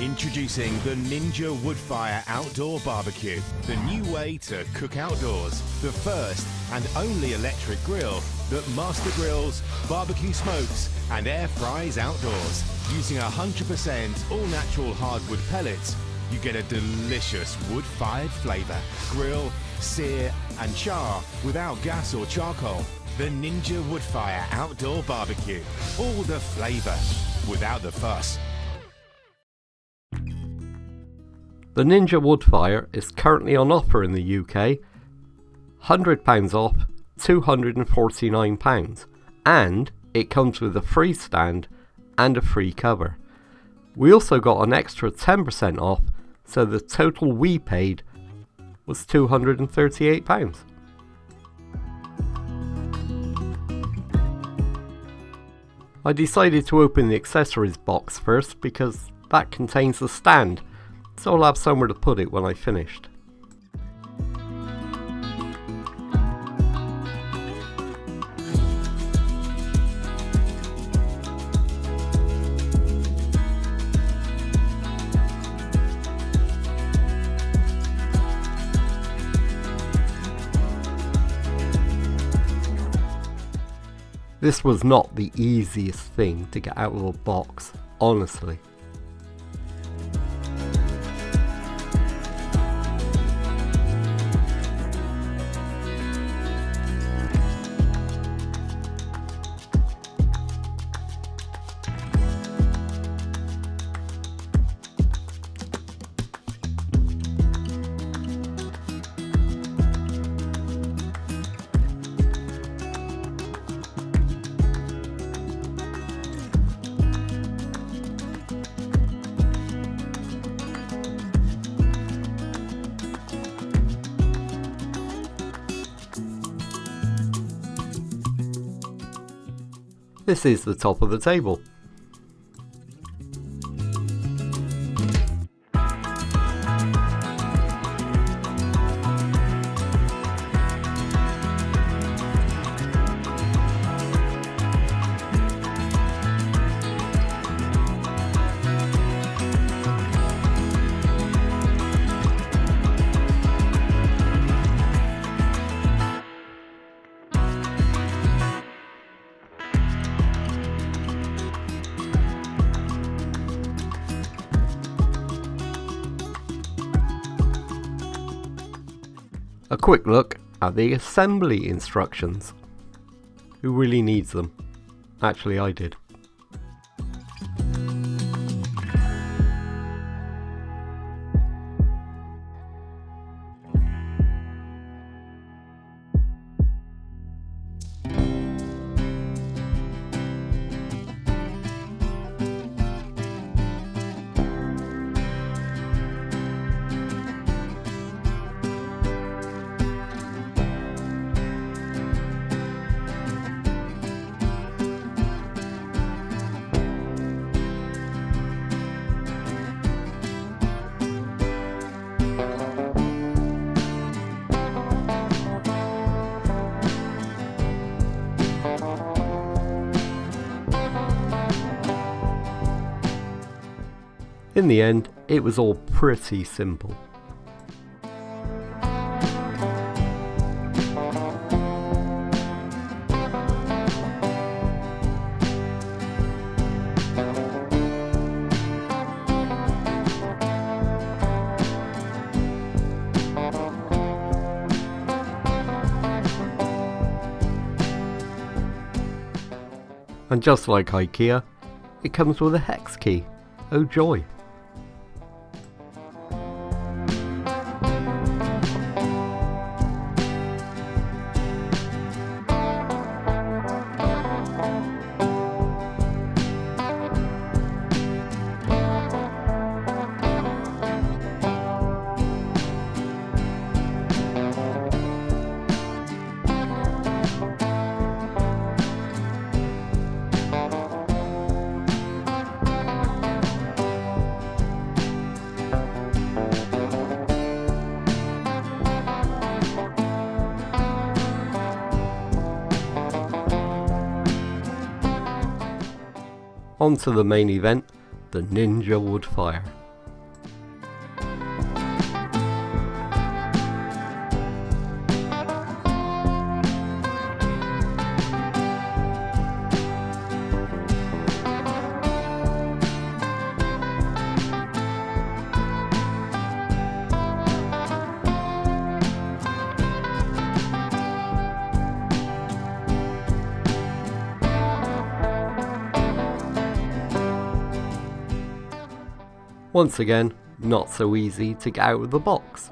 Introducing the Ninja Woodfire Outdoor Barbecue, the new way to cook outdoors. The first and only electric grill that master grills, barbecue smokes and air fries outdoors. Using 100% all-natural hardwood pellets, you get a delicious wood-fired flavour. Grill, sear and char without gas or charcoal. The Ninja Woodfire Outdoor Barbecue. All the flavour without the fuss. The Ninja Woodfire is currently on offer in the UK, £100 off, £249, and it comes with a free stand and a free cover. We also got an extra 10% off, so the total we paid was £238. I decided to open the accessories box first because that contains the stand, so I'll have somewhere to put it when I finished. This was not the easiest thing to get out of a box, honestly. This is the top of the table. A quick look at the assembly instructions. Who really needs them? Actually, I did. In the end, it was all pretty simple. And just like IKEA, it comes with a hex key. Oh joy! On to the main event, the Ninja Woodfire. Once again, not so easy to get out of the box.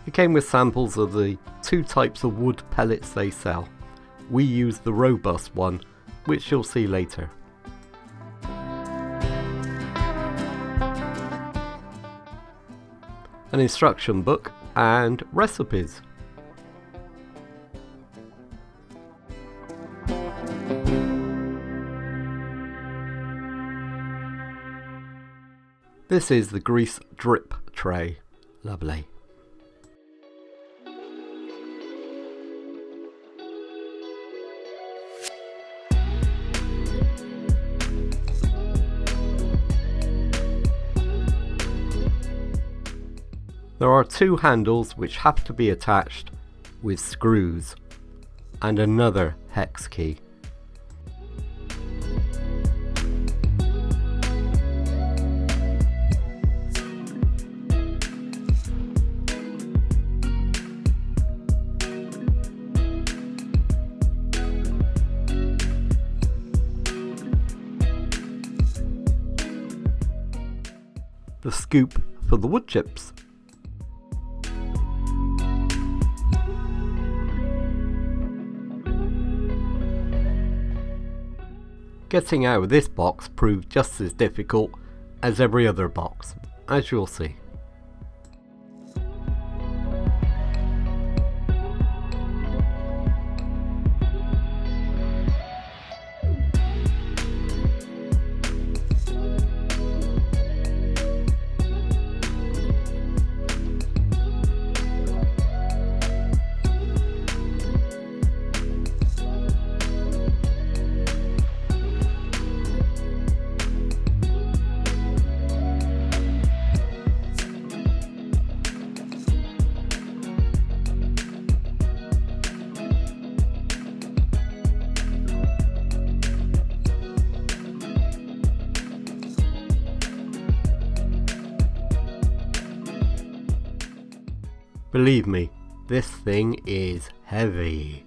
It came with samples of the two types of wood pellets they sell. We used the robust one, which you'll see later. An instruction book and recipes. This is the grease drip tray. Lovely. There are two handles which have to be attached with screws and another hex key. The scoop for the wood chips. Getting out of this box proved just as difficult as every other box, as you'll see. Believe me, this thing is heavy.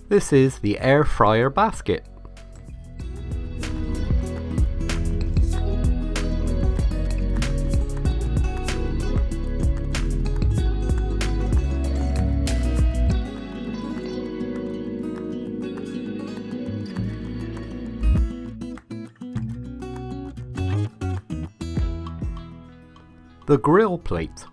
This is the air fryer basket. The grill plate.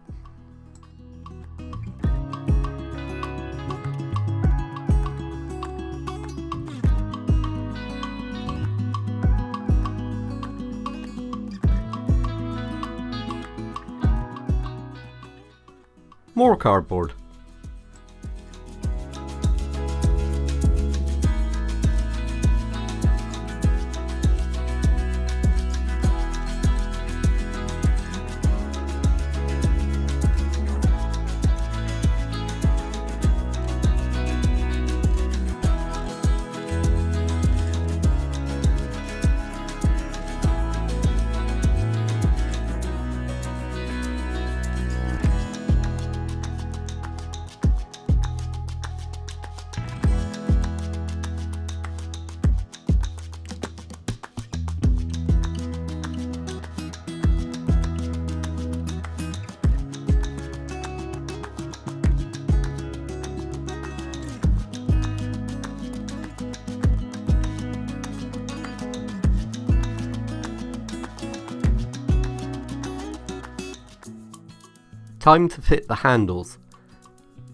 More cardboard. Time to fit the handles.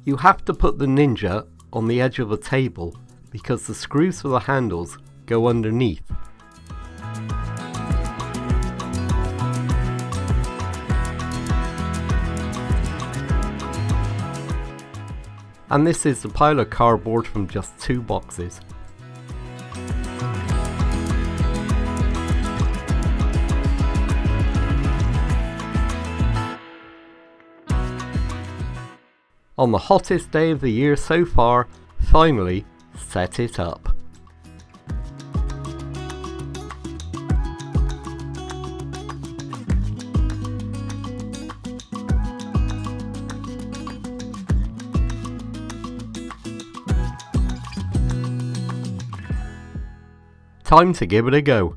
You have to put the Ninja on the edge of a table because the screws for the handles go underneath. And this is the pile of cardboard from just 2 boxes. On the hottest day of the year so far, finally set it up. Time to give it a go.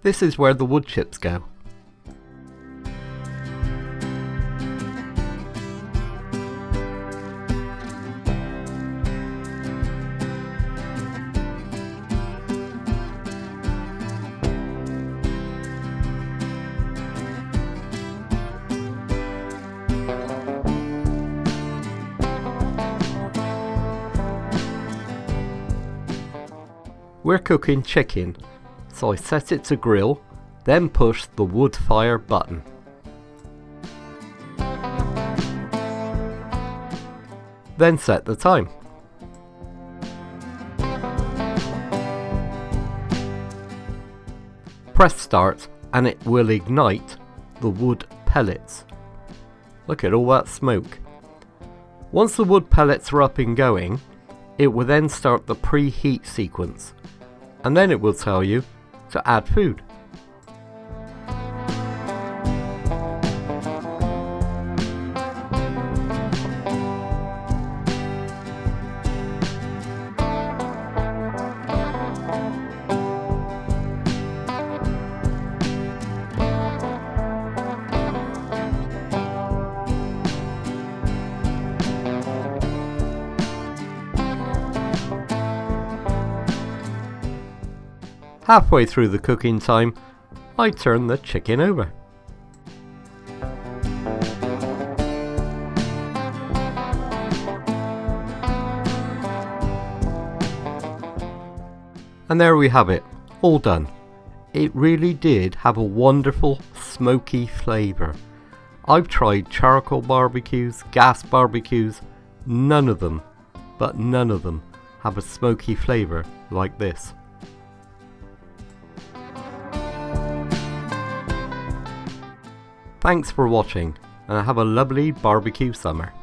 This is where the wood chips go. We're cooking chicken, so I set it to grill, then push the Woodfire button. Then set the time. Press start and it will ignite the wood pellets. Look at all that smoke. Once the wood pellets are up and going, it will then start the preheat sequence, and then it will tell you to add food. Halfway through the cooking time, I turn the chicken over. And there we have it, all done. It really did have a wonderful smoky flavour. I've tried charcoal barbecues, gas barbecues, none of them have a smoky flavour like this. Thanks for watching, and have a lovely barbecue summer.